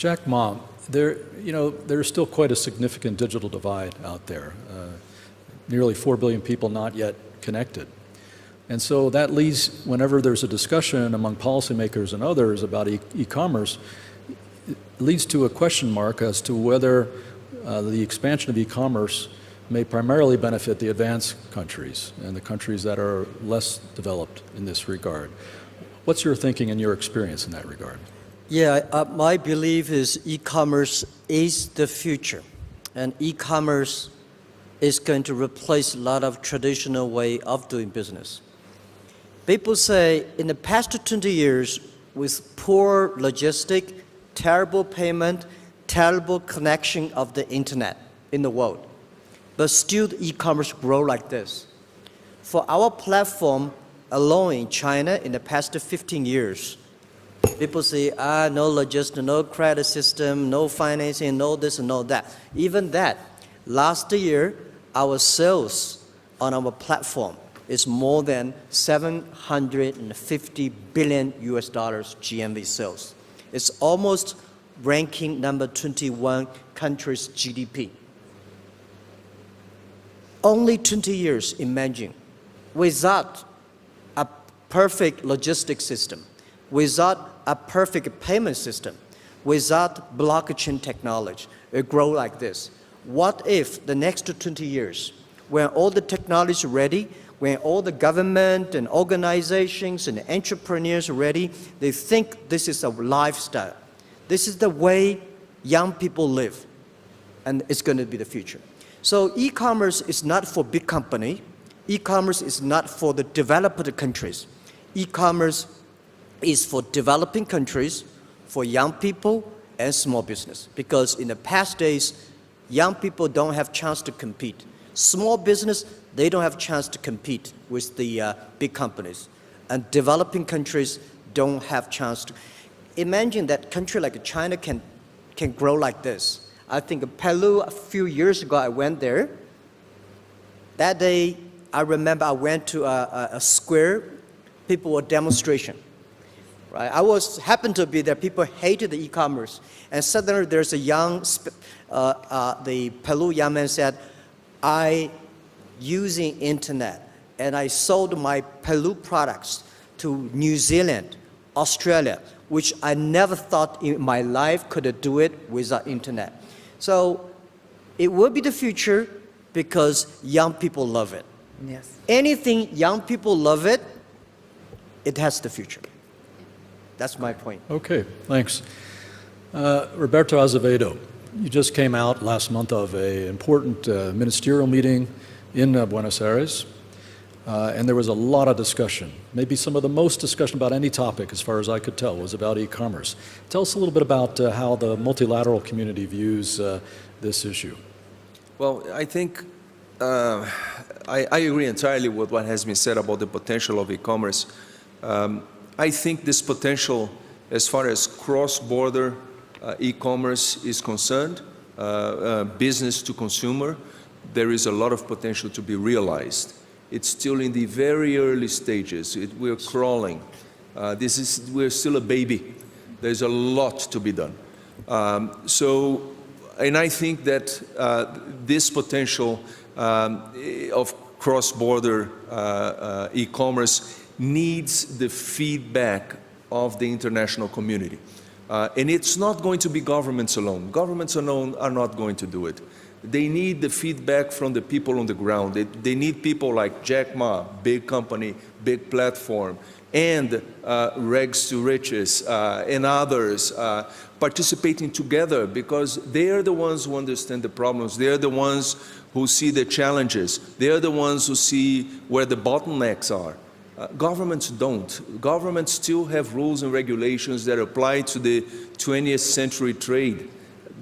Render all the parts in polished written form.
Jack Ma, there's still quite a significant digital divide out there. Nearly 4 billion people not yet connected. And so that leads, whenever there's a discussion among policymakers and others about e-commerce, it leads to a question mark as to whether the expansion of e-commerce may primarily benefit the advanced countries and the countries that are less developed in this regard. What's your thinking and your experience in that regard? Yeah, my belief is e-commerce is the future, and e-commerce is going to replace a lot of traditional way of doing business. People say in the past 20 years, with poor logistic, terrible payment, terrible connection of the internet in the world, but still the e-commerce grow like this. For our platform alone in China in the past 15 years, people say, no logistics, no credit system, no financing, no this and no that. Even that, last year, our sales on our platform is more than 750 billion US dollars GMV sales. It's almost ranking number 21 country's GDP. Only 20 years, imagine, without a perfect logistics system, without a perfect payment system, without blockchain technology, it grow like this. What if the next 20 years, when all the technology is ready, when all the government and organizations and entrepreneurs are ready, they think this is a lifestyle. This is the way young people live, and it's going to be the future. So e-commerce is not for big company. E-commerce is not for the developed countries. E-commerce is for developing countries, for young people and small business. Because in the past days, young people don't have chance to compete. Small business, they don't have chance to compete with the big companies. And developing countries don't have chance to. Imagine that country like China can grow like this. I think Peru, a few years ago, I went there. That day, I remember I went to a square, people were demonstration. Right? happened to be there, people hated the e-commerce. And suddenly there's a the Peru young man said, I using internet and I sold my Peru products to New Zealand, Australia, which I never thought in my life could do it without internet. So it will be the future because young people love it. Yes. Anything young people love it, it has the future. That's my point. Okay, thanks. Roberto Azevedo, you just came out last month of an important ministerial meeting in Buenos Aires, and there was a lot of discussion. Maybe some of the most discussion about any topic, as far as I could tell, was about e-commerce. Tell us a little bit about how the multilateral community views this issue. Well, I think I agree entirely with what has been said about the potential of e-commerce. I think this potential, as far as cross-border e-commerce is concerned, business to consumer, there is a lot of potential to be realized. It's still in the very early stages. We're crawling. We're still a baby. There's a lot to be done. And I think that this potential of cross-border e-commerce needs the feedback of the international community. And it's not going to be governments alone. Governments alone are not going to do it. They need the feedback from the people on the ground. They need people like Jack Ma, big company, big platform, and Regs to Richest and others participating together, because they are the ones who understand the problems. They are the ones who see the challenges. They are the ones who see where the bottlenecks are. Governments don't. Governments still have rules and regulations that apply to the 20th century trade.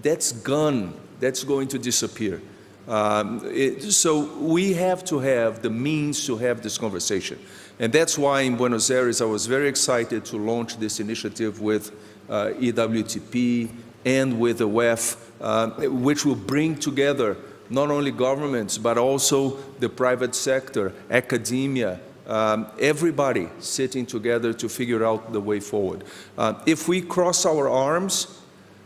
That's gone. That's going to disappear. So we have to have the means to have this conversation. And that's why in Buenos Aires I was very excited to launch this initiative with EWTP and with the WEF, which will bring together not only governments but also the private sector, academia, everybody sitting together to figure out the way forward. If we cross our arms,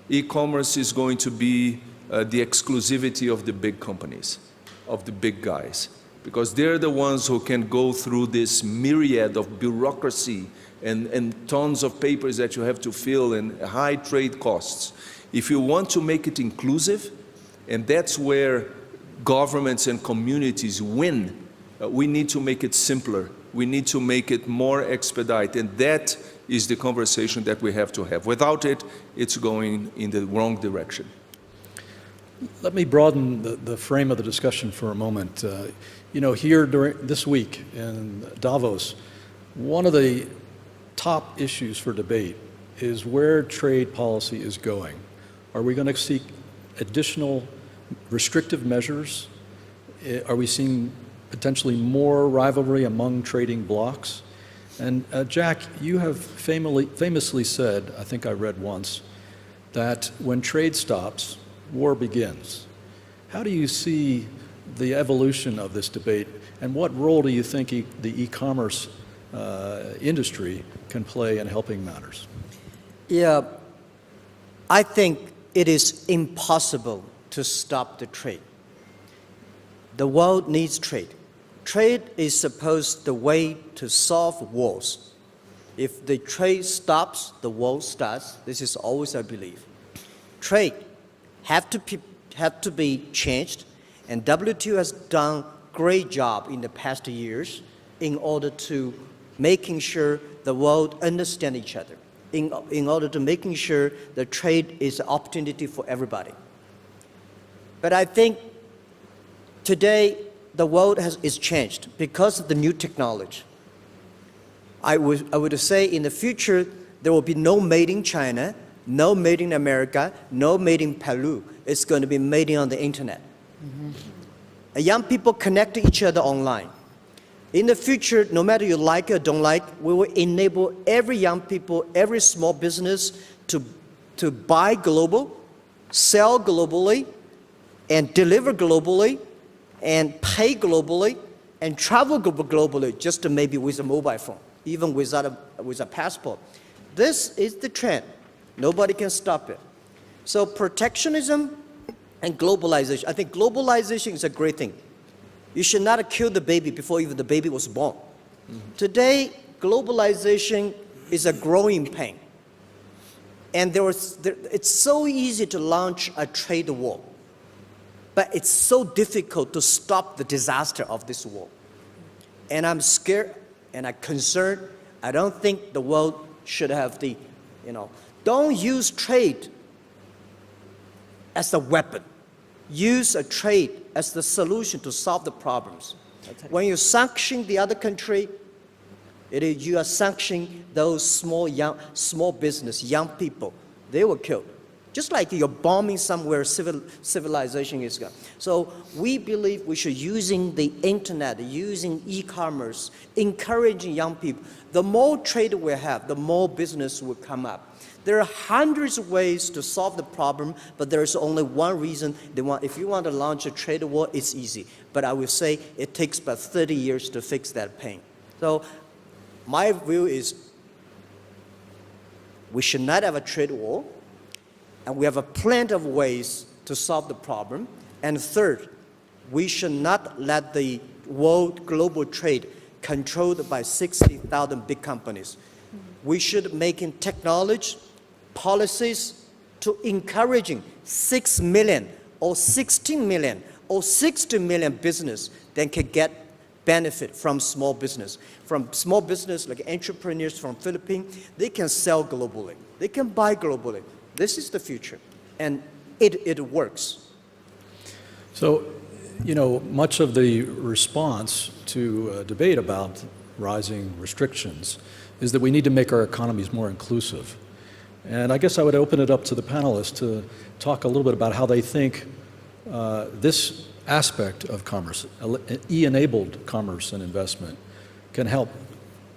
e-commerce is going to be the exclusivity of the big companies, of the big guys, because they're the ones who can go through this myriad of bureaucracy and tons of papers that you have to fill and high trade costs. If you want to make it inclusive, and that's where governments and communities win, we need to make it simpler. We need to make it more expedite, and that is the conversation that we have to have. Without it, it's going in the wrong direction. Let me broaden the frame of the discussion for a moment. You know, here during this week in Davos, one of the top issues for debate is where trade policy is going. Are we going to seek additional restrictive measures? Are we seeing potentially more rivalry among trading blocs? And Jack, you have famously said, I think I read once, that when trade stops, war begins. How do you see the evolution of this debate, and what role do you think the e-commerce industry can play in helping matters? Yeah, I think it is impossible to stop the trade. The world needs trade. Trade is supposed the way to solve wars. If the trade stops, the war starts. This is always our belief. Trade have to be changed, and WTO has done great job in the past years in order to making sure the world understand each other, in order to making sure the trade is an opportunity for everybody. But I think today the world is changed because of the new technology. I would say in the future there will be no made in China, no made in America, no made in Peru. It's going to be made on the internet. Young people connect to each other online. In the future, no matter you like it or don't like, we will enable every young people, every small business to buy global, sell globally, and deliver globally, and pay globally, and travel globally, just to maybe with a mobile phone, even with a passport. This is the trend. Nobody can stop it. So protectionism and globalization. I think globalization is a great thing. You should not kill the baby before even the baby was born. Today, globalization is a growing pain. And it's so easy to launch a trade war. But it's so difficult to stop the disaster of this war. And I'm scared and I'm concerned. I don't think the world should have don't use trade as a weapon. Use a trade as the solution to solve the problems. When you sanction the other country, you are sanctioning those small business, young people. They were killed. Just like you're bombing somewhere, civilization is gone. So we believe we should using the internet, using e-commerce, encouraging young people. The more trade we have, the more business will come up. There are hundreds of ways to solve the problem, but there is only one reason they want. If you want to launch a trade war, it's easy. But I will say it takes about 30 years to fix that pain. So my view is we should not have a trade war, and we have a plenty of ways to solve the problem. And third, we should not let the world global trade controlled by 60,000 big companies. We should make technology, policies to encouraging 6 million or 16 million or 60 million business that can get benefit from small business. From small business like entrepreneurs from Philippines, they can sell globally. They can buy globally. This is the future, and it works. So, much of the response to debate about rising restrictions is that we need to make our economies more inclusive. And I guess I would open it up to the panelists to talk a little bit about how they think this aspect of commerce, e-enabled commerce and investment, can help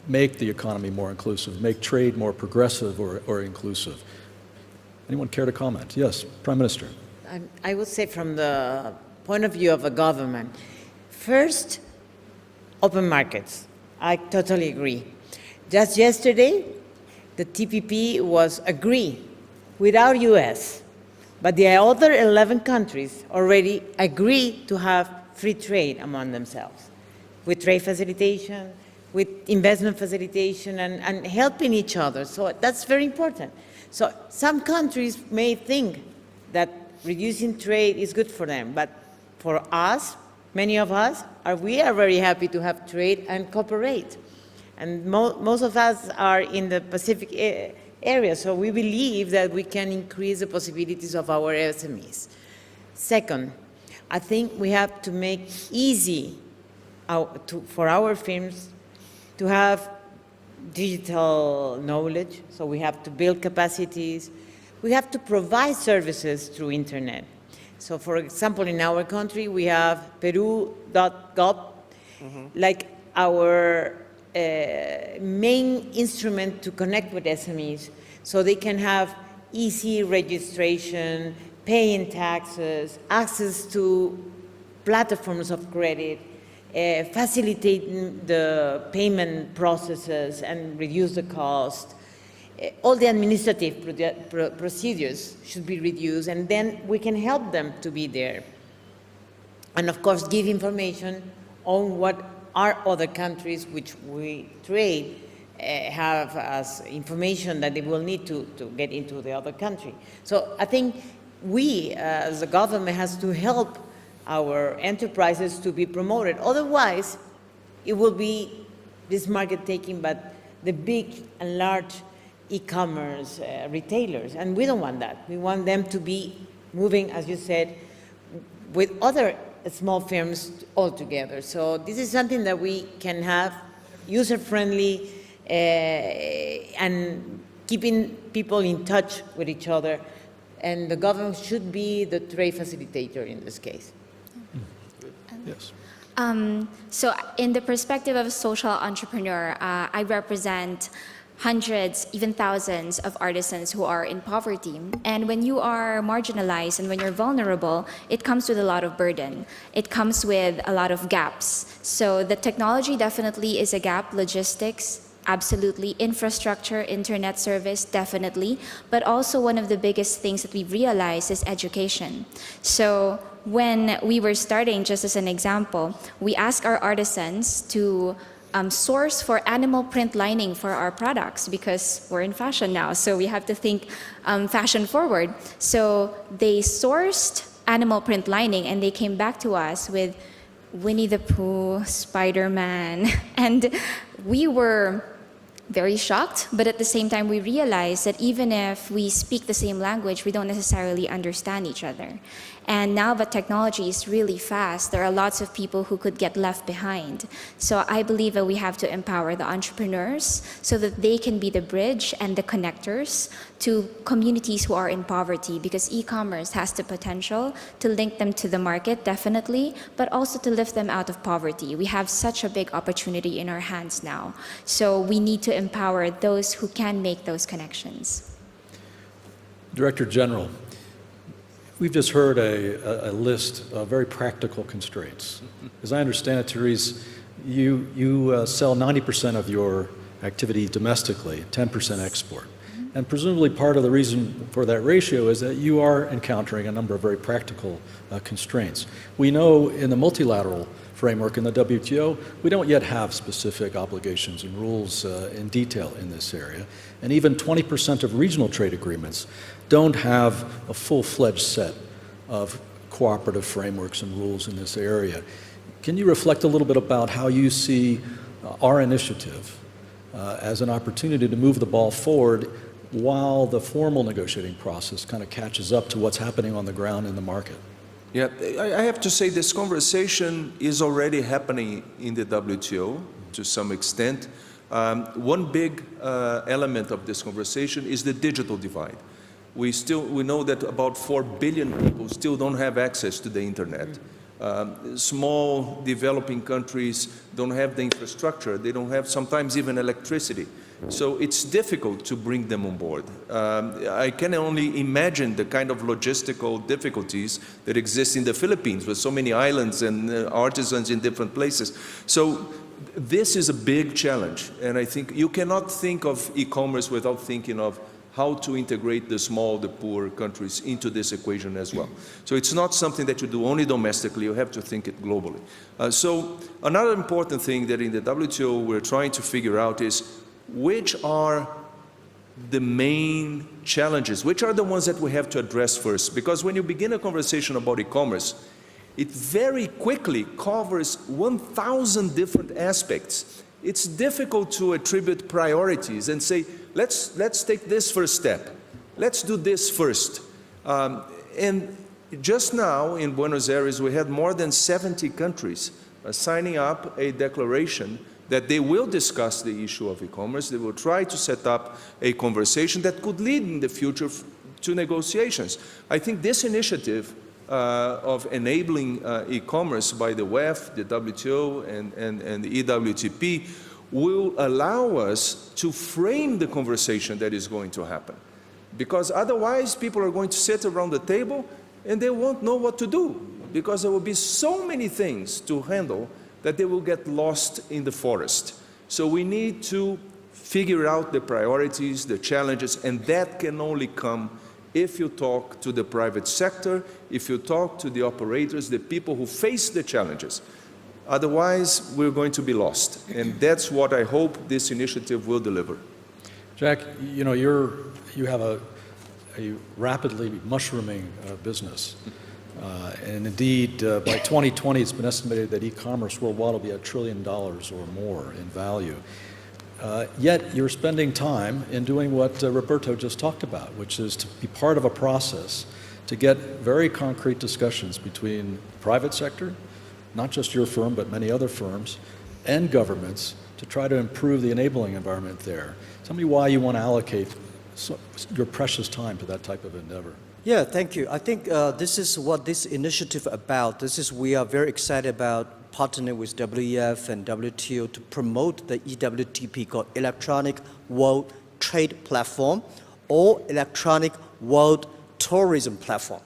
make the economy more inclusive, make trade more progressive or inclusive. Anyone care to comment? Yes, Prime Minister. I would say from the point of view of a government, first, open markets. I totally agree. Just yesterday, the TPP was agreed without US. But the other 11 countries already agree to have free trade among themselves, with trade facilitation, with investment facilitation, and helping each other. So that's very important. So some countries may think that reducing trade is good for them, but for us, many of us, we are very happy to have trade and cooperate. And most of us are in the Pacific area, so we believe that we can increase the possibilities of our SMEs. Second, I think we have to make easy for our firms to have digital knowledge, so we have to build capacities. We have to provide services through internet. So for example, in our country, we have Peru.gov, like our main instrument to connect with SMEs, so they can have easy registration, paying taxes, access to platforms of credit, facilitating the payment processes and reduce the cost. All the administrative procedures should be reduced, and then we can help them to be there. And of course, give information on what our other countries which we trade have as information that they will need to get into the other country. So I think we, as a government, has to help our enterprises to be promoted. Otherwise, it will be this market taking, but the big and large e-commerce retailers, and we don't want that. We want them to be moving, as you said, with other small firms all together. So this is something that we can have user-friendly and keeping people in touch with each other, and the government should be the trade facilitator in this case. Yes. So in the perspective of a social entrepreneur, I represent hundreds, even thousands of artisans who are in poverty. And when you are marginalized and when you're vulnerable, it comes with a lot of burden. It comes with a lot of gaps. So the technology definitely is a gap, logistics, absolutely, infrastructure, internet service, definitely. But also one of the biggest things that we've realized is education. So when we were starting, just as an example, we asked our artisans to source for animal print lining for our products because we're in fashion now, so we have to think fashion forward. So they sourced animal print lining and they came back to us with Winnie the Pooh, Spider-Man, and we were very shocked, but at the same time we realized that even if we speak the same language, we don't necessarily understand each other. And now that technology is really fast, there are lots of people who could get left behind. So I believe that we have to empower the entrepreneurs so that they can be the bridge and the connectors to communities who are in poverty, because e-commerce has the potential to link them to the market, definitely, but also to lift them out of poverty. We have such a big opportunity in our hands now. So we need to empower those who can make those connections. Director General, we've just heard a list of very practical constraints. As I understand it, Therese, you sell 90% of your activity domestically, 10% export. And presumably part of the reason for that ratio is that you are encountering a number of very practical constraints. We know in the multilateral framework in the WTO, we don't yet have specific obligations and rules in detail in this area. And even 20% of regional trade agreements don't have a full-fledged set of cooperative frameworks and rules in this area. Can you reflect a little bit about how you see our initiative as an opportunity to move the ball forward while the formal negotiating process kind of catches up to what's happening on the ground in the market? Yeah, I have to say this conversation is already happening in the WTO to some extent. One big element of this conversation is the digital divide. We know that about 4 billion people still don't have access to the internet. Small developing countries don't have the infrastructure. They don't have sometimes even electricity. So it's difficult to bring them on board. I can only imagine the kind of logistical difficulties that exist in the Philippines with so many islands and artisans in different places. So this is a big challenge. And I think you cannot think of e-commerce without thinking of how to integrate the small, the poor countries into this equation as well. So it's not something that you do only domestically, you have to think it globally. So another important thing that in the WTO we're trying to figure out is which are the main challenges, which are the ones that we have to address first. Because when you begin a conversation about e-commerce, it very quickly covers 1,000 different aspects. It's difficult to attribute priorities and say, let's take this first step. Let's do this first. And just now in Buenos Aires, we had more than 70 countries signing up a declaration that they will discuss the issue of e-commerce. They will try to set up a conversation that could lead in the future to negotiations. I think this initiative of enabling e-commerce by the WEF, the WTO, and the EWTP will allow us to frame the conversation that is going to happen. Because otherwise, people are going to sit around the table and they won't know what to do, because there will be so many things to handle that they will get lost in the forest. So we need to figure out the priorities, the challenges, and that can only come if you talk to the private sector, if you talk to the operators, the people who face the challenges. Otherwise, we're going to be lost. And that's what I hope this initiative will deliver. Jack, you know, you have a rapidly mushrooming business. And indeed, by 2020, it's been estimated that e-commerce worldwide will be $1 trillion or more in value. Yet you're spending time in doing what Roberto just talked about, which is to be part of a process to get very concrete discussions between the private sector, not just your firm, but many other firms, and governments to try to improve the enabling environment there. Tell me why you want to allocate your precious time to that type of endeavor. Yeah, thank you. I think this is what this initiative about. We are very excited about partnering with WEF and WTO to promote the EWTP called Electronic World Trade Platform or Electronic World Tourism Platform.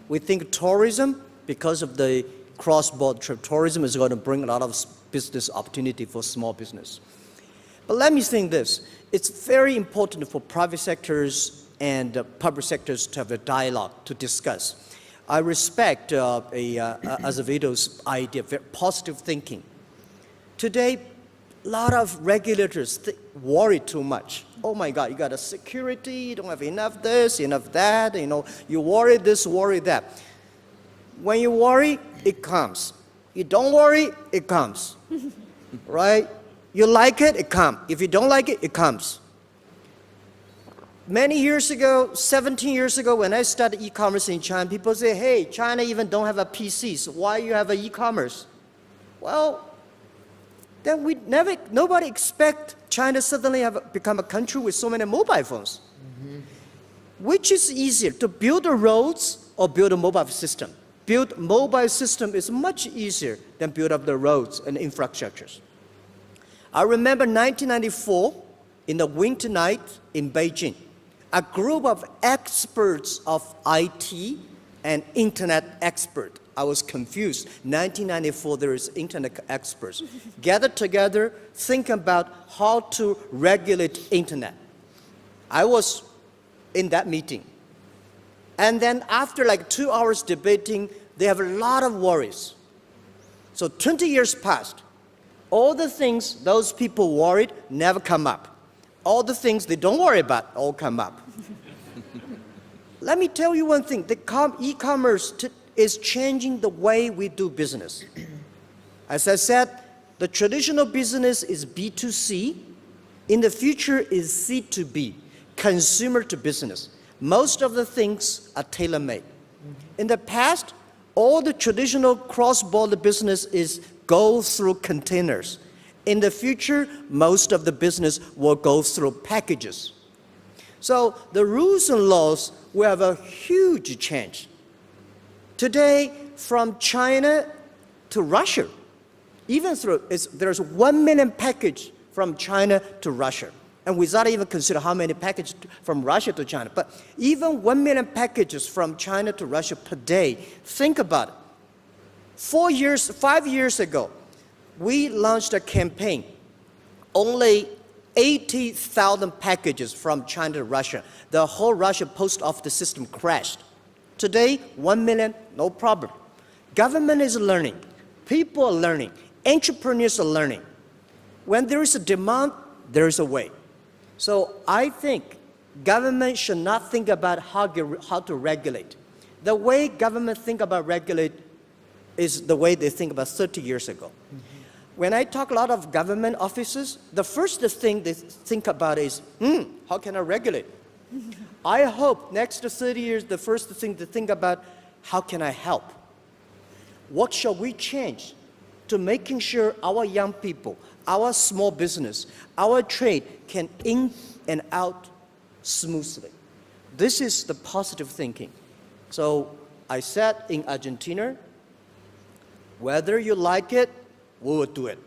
We think tourism, because of the cross-border trip, tourism is going to bring a lot of business opportunity for small business. But let me think this. It's very important for private sectors and public sectors to have a dialogue to discuss. I respect Azevedo's idea of very positive thinking. Today, a lot of regulators worry too much. Oh my God, you got a security, you don't have enough this, enough that, you worry this, worry that. When you worry, it comes. You don't worry, it comes, right? You like it, it comes. If you don't like it, it comes. Many years ago, 17 years ago, when I started e-commerce in China, people say, hey, China even don't have a PC, so why you have an e-commerce? Well, then nobody expect China suddenly become a country with so many mobile phones. Mm-hmm. Which is easier, to build the roads or build a mobile system? Build mobile system is much easier than build up the roads and infrastructures. I remember 1994, in the winter night in Beijing, a group of experts of IT and internet experts, I was confused. 1994, there is internet experts. Gathered together, think about how to regulate internet. I was in that meeting. And then after like 2 hours debating, they have a lot of worries. So 20 years passed. All the things those people worried never come up. All the things they don't worry about all come up. Let me tell you one thing. The e-commerce is changing the way we do business. As I said, the traditional business is B2C. In the future is C2B, consumer to business. Most of the things are tailor-made. In the past, all the traditional cross-border business is go through containers. In the future, most of the business will go through packages. So the rules and laws will have a huge change. Today, from China to Russia, there's 1 million package from China to Russia. And without even consider how many packages from Russia to China. But even 1 million packages from China to Russia per day, think about it. 5 years ago, we launched a campaign. Only 80,000 packages from China to Russia. The whole Russia post office system crashed. Today, 1 million, no problem. Government is learning. People are learning. Entrepreneurs are learning. When there is a demand, there is a way. So I think government should not think about how to regulate. The way government think about regulate is the way they think about 30 years ago. When I talk a lot of government officers, the first thing they think about is, how can I regulate? I hope next 30 years, the first thing to think about, how can I help? What shall we change to making sure our young people, our small business, our trade can in and out smoothly? This is the positive thinking. So I said in Argentina, whether you like it, we will do it.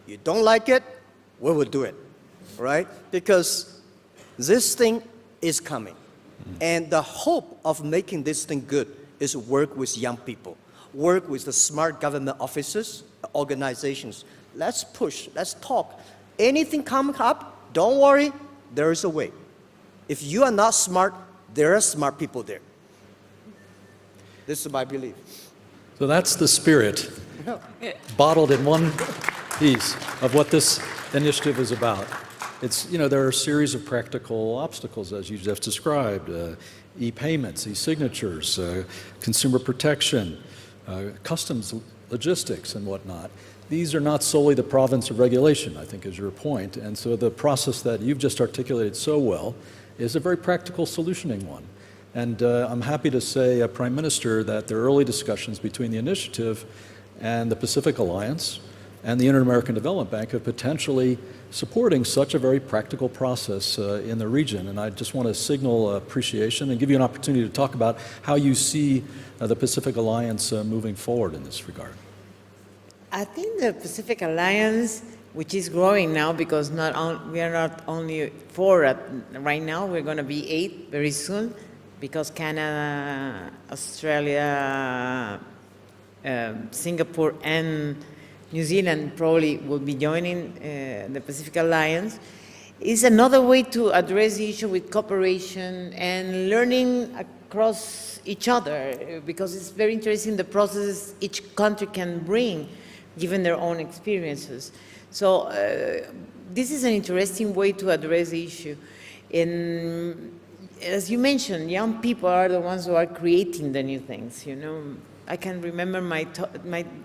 You don't like it, we will do it, right? Because this thing is coming. And the hope of making this thing good is work with young people, work with the smart government officers, organizations. Let's push, let's talk. Anything comes up, don't worry, there is a way. If you are not smart, there are smart people there. This is my belief. So that's the spirit bottled in one piece of what this initiative is about. It's, you know, there are a series of practical obstacles, as you just described, e-payments, e-signatures, consumer protection, customs, logistics, and whatnot. These are not solely the province of regulation, I think, is your point. And so the process that you've just articulated so well is a very practical solutioning one. And I'm happy to say, Prime Minister, that there are early discussions between the initiative and the Pacific Alliance and the Inter-American Development Bank of potentially supporting such a very practical process in the region. And I just want to signal appreciation and give you an opportunity to talk about how you see the Pacific Alliance moving forward in this regard. I think the Pacific Alliance, which is growing now because we are not only 4 right now, we're going to be 8 very soon, because Canada, Australia, Singapore, and New Zealand probably will be joining the Pacific Alliance, is another way to address the issue with cooperation and learning across each other, because it's very interesting the processes each country can bring given their own experiences. So this is an interesting way to address the issue. As you mentioned, young people are the ones who are creating the new things. You know, I can remember my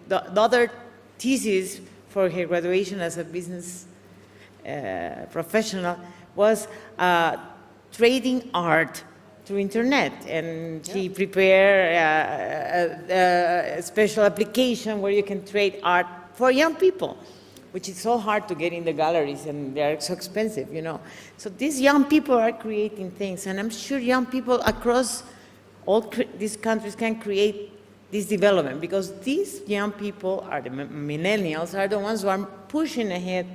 daughter's thesis for her graduation as a business professional was trading art through internet, and she prepared a special application where you can trade art for young people, which is so hard to get in the galleries, and they are so expensive, you know. So these young people are creating things, and I'm sure young people across all these countries can create this development, because these young people are the millennials, are the ones who are pushing ahead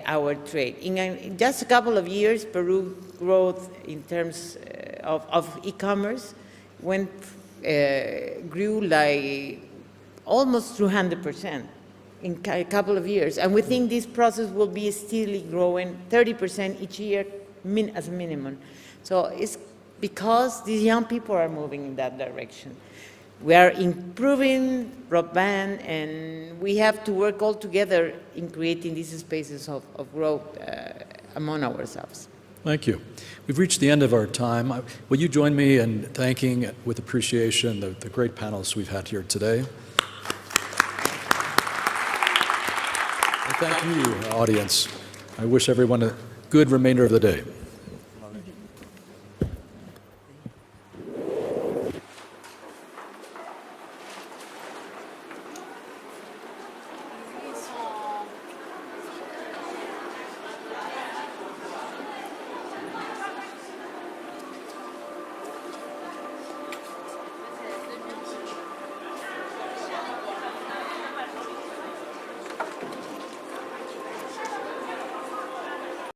our trade. In just a couple of years, Peru growth in terms of e-commerce grew like almost 200% in a couple of years. And we think this process will be steadily growing 30% each year as a minimum. So it's because these young people are moving in that direction. We are improving broadband, and we have to work all together in creating these spaces of growth among ourselves. Thank you. We've reached the end of our time. Will you join me in thanking with appreciation the great panelists we've had here today? And thank you, audience. I wish everyone a good remainder of the day.